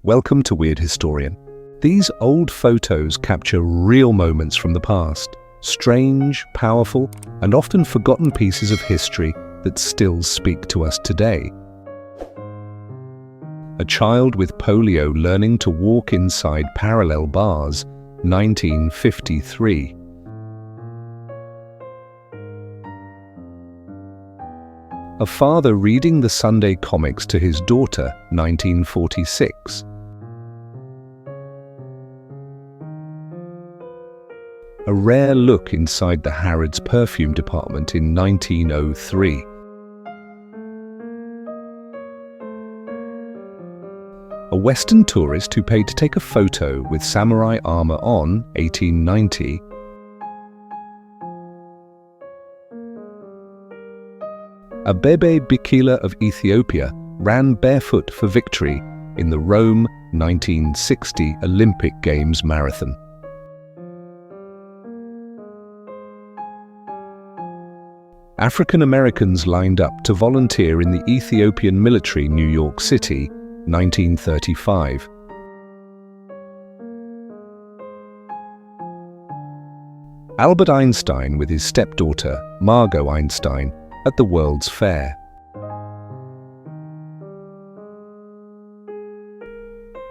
Welcome to Weird Historian. These old photos capture real moments from the past, strange, powerful, and often forgotten pieces of history that still speak to us today. A child with polio learning to walk inside parallel bars, 1953. A father reading the Sunday comics to his daughter, 1946. A rare look inside the Harrods perfume department in 1903. A Western tourist who paid to take a photo with samurai armor on, 1890. A Bebe Bikila of Ethiopia ran barefoot for victory in the Rome 1960 Olympic Games marathon. African Americans lined up to volunteer in the Ethiopian military, New York City, 1935. Albert Einstein with his stepdaughter, Margot Einstein, at the World's Fair.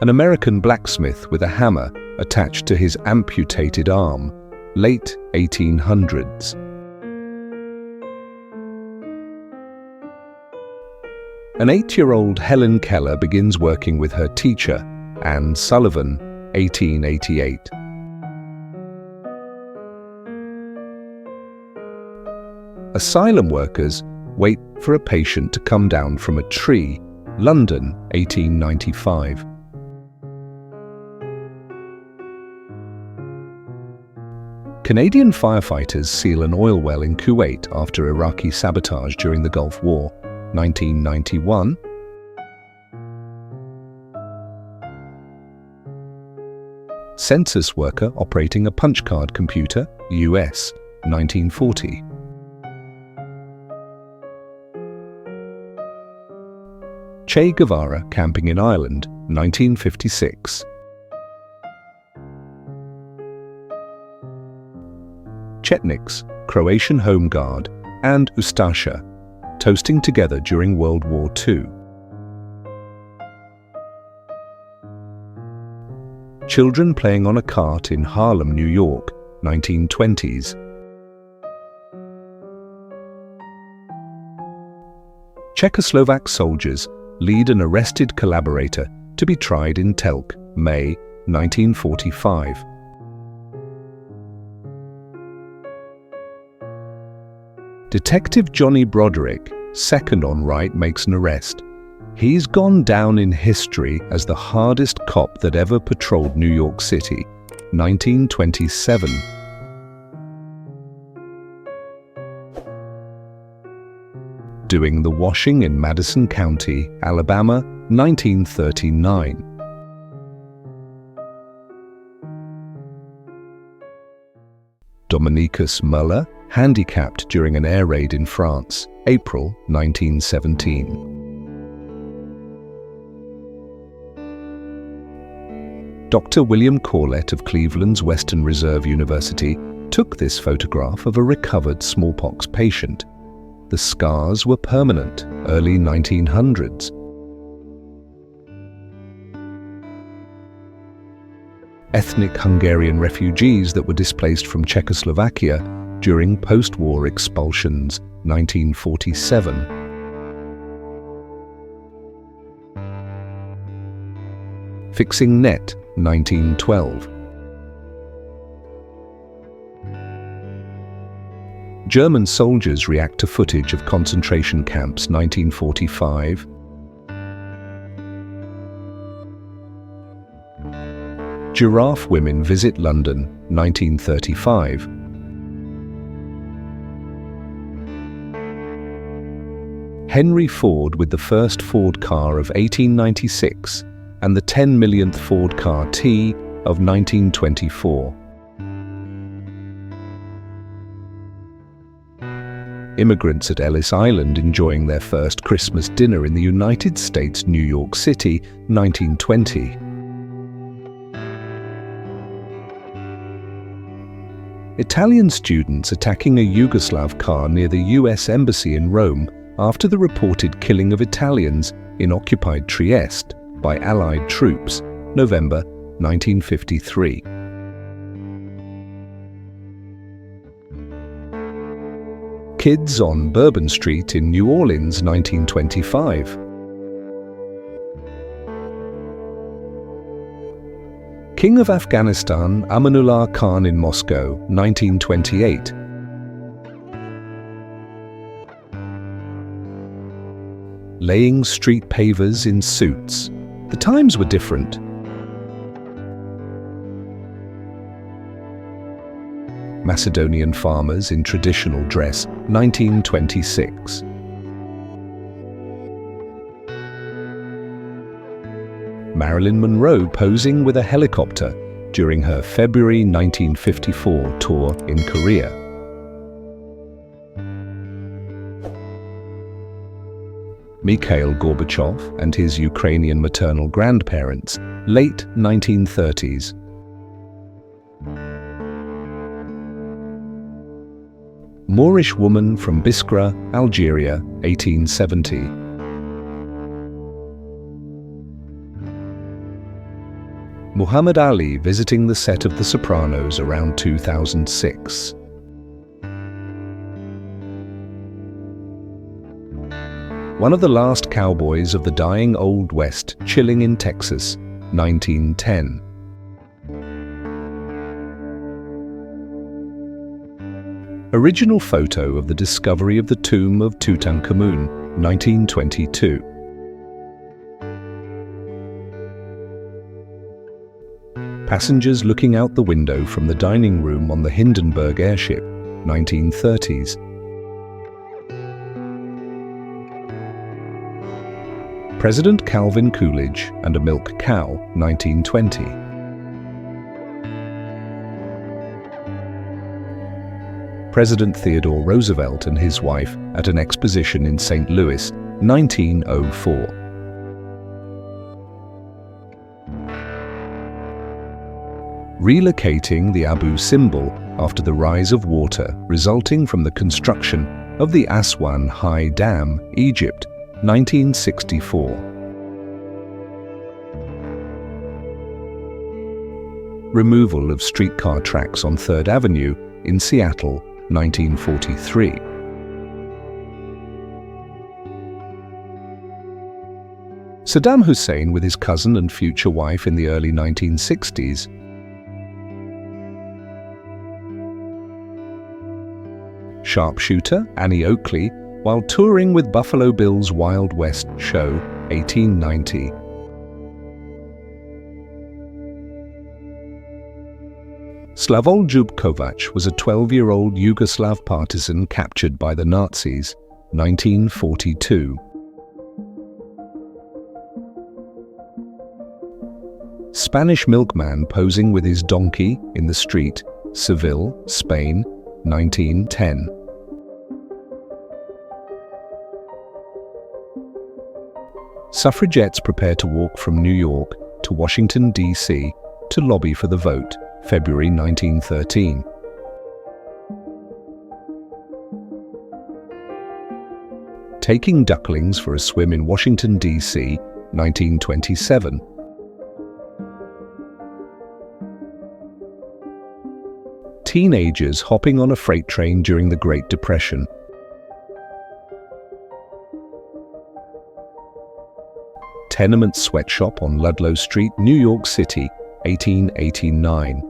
An American blacksmith with a hammer attached to his amputated arm, late 1800s. An 8-year-old Helen Keller begins working with her teacher, Anne Sullivan, 1888. Asylum workers wait for a patient to come down from a tree, London, 1895. Canadian firefighters seal an oil well in Kuwait after Iraqi sabotage during the Gulf War, 1991. Census worker operating a punch card computer, US, 1940. Che Guevara camping in Ireland, 1956. Chetniks, Croatian Home Guard, and Ustasha, toasting together during World War II. Children playing on a cart in Harlem, New York, 1920s. Czechoslovak soldiers lead an arrested collaborator to be tried in Telk, May 1945. Detective Johnny Broderick, second on right, makes an arrest. He's gone down in history as the hardest cop that ever patrolled New York City, 1927. Doing the washing in Madison County, Alabama, 1939. Dominikus Müller, handicapped during an air raid in France, April 1917. Dr. William Corlett of Cleveland's Western Reserve University took this photograph of a recovered smallpox patient. The scars were permanent, early 1900s. Ethnic Hungarian refugees that were displaced from Czechoslovakia during post-war expulsions, 1947. Fixing net, 1912. German soldiers react to footage of concentration camps, 1945. Giraffe women visit London, 1935. Henry Ford with the first Ford car of 1896 and the 10 millionth Ford car T of 1924. Immigrants at Ellis Island enjoying their first Christmas dinner in the United States, New York City, 1920. Italian students attacking a Yugoslav car near the US Embassy in Rome after the reported killing of Italians in occupied Trieste by Allied troops, November 1953. Kids on Bourbon Street in New Orleans, 1925. King of Afghanistan Amanullah Khan in Moscow, 1928. Laying street pavers in suits. The times were different. Macedonian farmers in traditional dress, 1926. Marilyn Monroe posing with a helicopter during her February 1954 tour in Korea. Mikhail Gorbachev and his Ukrainian maternal grandparents, late 1930s. Moorish woman from Biskra, Algeria, 1870. Muhammad Ali visiting the set of The Sopranos around 2006. One of the last cowboys of the dying Old West chilling in Texas, 1910. Original photo of the discovery of the tomb of Tutankhamun, 1922. Passengers looking out the window from the dining room on the Hindenburg airship, 1930s. President Calvin Coolidge and a milk cow, 1920. President Theodore Roosevelt and his wife at an exposition in St. Louis, 1904. Relocating the Abu Simbel after the rise of water resulting from the construction of the Aswan High Dam, Egypt, 1964. Removal of streetcar tracks on 3rd Avenue in Seattle, 1943. Saddam Hussein with his cousin and future wife in the early 1960s. Sharpshooter Annie Oakley while touring with Buffalo Bill's Wild West show, 1890. Slavoj Kovac was a 12-year-old Yugoslav partisan captured by the Nazis, 1942. Spanish milkman posing with his donkey in the street, Seville, Spain, 1910. Suffragettes prepare to walk from New York to Washington, D.C. to lobby for the vote, February 1913. Taking ducklings for a swim in Washington, D.C., 1927. Teenagers hopping on a freight train during the Great Depression. Tenement sweatshop on Ludlow Street, New York City, 1889.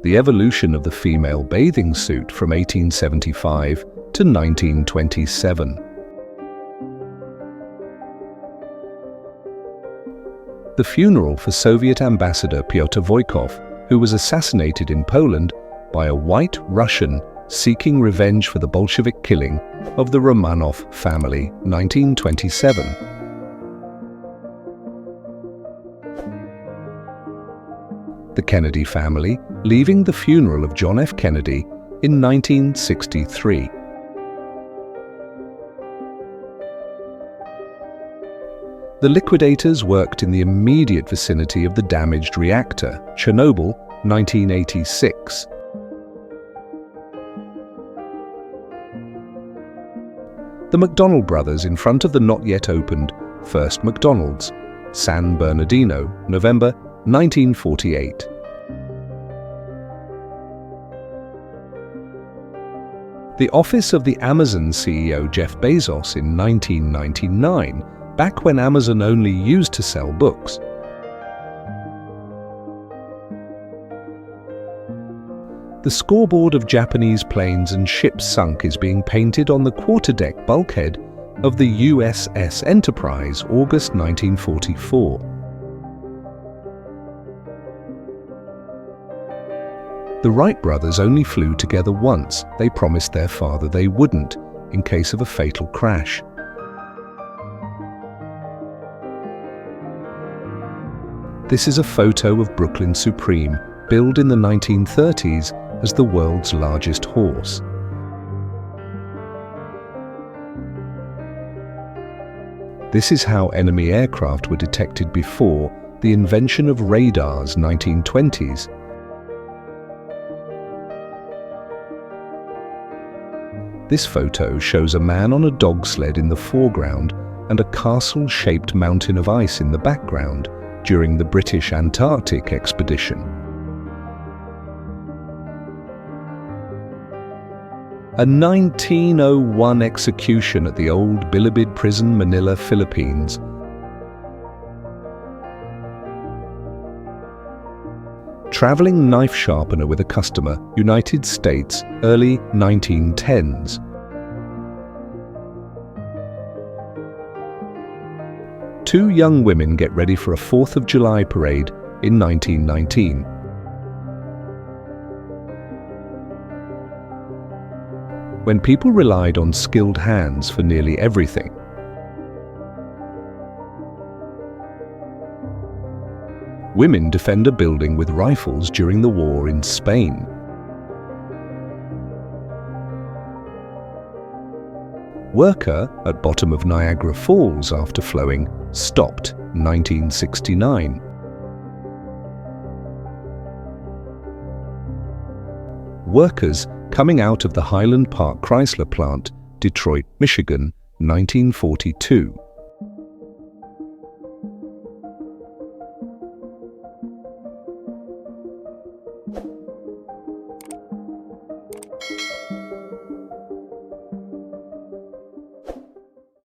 The evolution of the female bathing suit from 1875 to 1927. The funeral for Soviet ambassador Pyotr Voykov, who was assassinated in Poland by a white Russian seeking revenge for the Bolshevik killing of the Romanov family, 1927. The Kennedy family, leaving the funeral of John F. Kennedy in 1963. The liquidators worked in the immediate vicinity of the damaged reactor, Chernobyl, 1986. The McDonald brothers in front of the not yet opened first McDonald's, San Bernardino, November 1948. The office of the Amazon CEO Jeff Bezos in 1999, back when Amazon only used to sell books. The scoreboard of Japanese planes and ships sunk is being painted on the quarterdeck bulkhead of the USS Enterprise, August 1944. The Wright brothers only flew together once. They promised their father they wouldn't, in case of a fatal crash. This is a photo of Brooklyn Supreme, billed in the 1930s as the world's largest horse. This is how enemy aircraft were detected before the invention of radars, 1920s. This photo shows a man on a dog sled in the foreground and a castle-shaped mountain of ice in the background during the British Antarctic expedition. A 1901 execution at the old Bilibid prison, Manila, Philippines. Traveling knife sharpener with a customer, United States, early 1910s. Two young women get ready for a 4th of July parade in 1919. When people relied on skilled hands for nearly everything. Women defend a building with rifles during the war in Spain. Worker at bottom of Niagara Falls after flowing, stopped, 1969. Workers coming out of the Highland Park Chrysler plant, Detroit, Michigan, 1942.